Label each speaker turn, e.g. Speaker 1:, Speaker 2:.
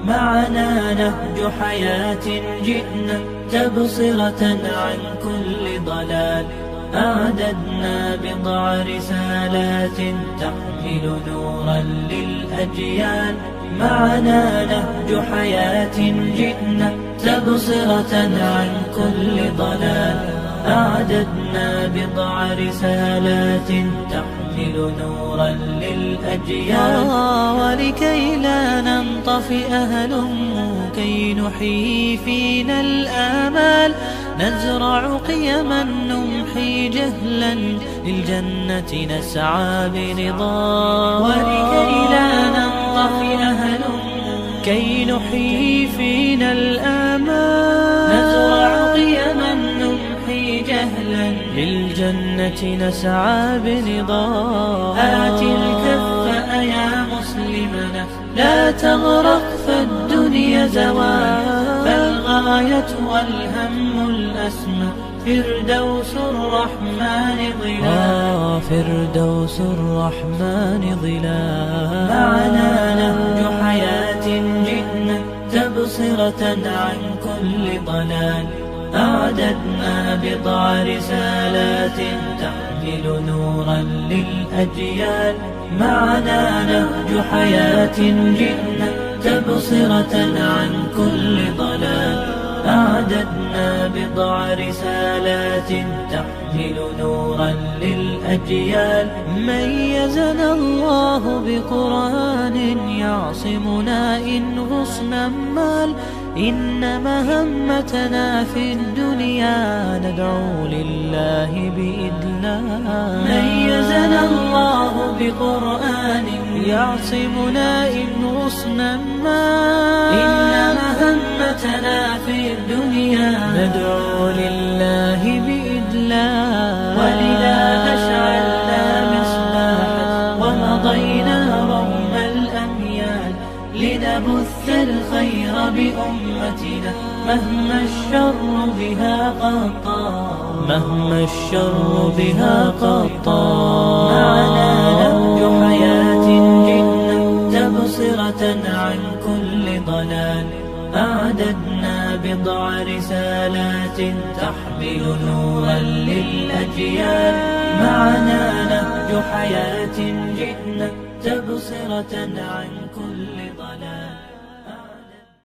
Speaker 1: معنا نهج حياة جئنا تبصرة عن كل ضلال. أعددنا بضع رسالات تحمل نورا للأجيال. معنا نهج حياة جئنا تبصرة عن كل ضلال. أعددنا بضع رسالات تحمل نورا للأجيال.
Speaker 2: ولكي لا ننطفئ هلم كي نحيي فينا الآمال. نزرع قيما نمحي جهلا للجنة نسعى برضا.
Speaker 1: ولكي لا ننطفئ هلم
Speaker 2: كي نحيي فينا الآمال.
Speaker 1: نزرع قيما نمحي جهلا
Speaker 2: للجنة نسعى برضا.
Speaker 1: آت الكف يا مسلمنا لا تغرق فالدنيا زوال. فالغاية والهم الأسمى فردوس الرحمن ظلال.
Speaker 2: فردوس الرحمن ظلال.
Speaker 1: معنا نهج حياة جئنا تبصرة عن كل ضلال. أعددنا بضع رسالات تحمل نورا للأجيال. معنا نهج حياة جئنا تبصرة عن كل ضلال. أعددنا بضع رسالات تحمل نورا للأجيال.
Speaker 2: ميزنا الله بقرآن يعصمنا إن غصنا مال. إن مهمتنا في الدنيا ندعو لله بإذلال.
Speaker 1: ميزنا الله بقرآن
Speaker 2: يعصمنا إن غصنا مال.
Speaker 1: إن مهمتنا في الدنيا
Speaker 2: ندعو لله بإذلال.
Speaker 1: ولذا أشعلنا مصباحا ومضينا روم الأميال. لنبث الخير بأمتنا مهما الشر بها قد طال.
Speaker 2: مهما الشر بها قد طال.
Speaker 1: معنا نهج حياة جئنا تبصرة عن كل ضلال. أعددنا بضع رسالات تحمل نورا للأجيال. معنا نهج حياة جئنا تبصرة عن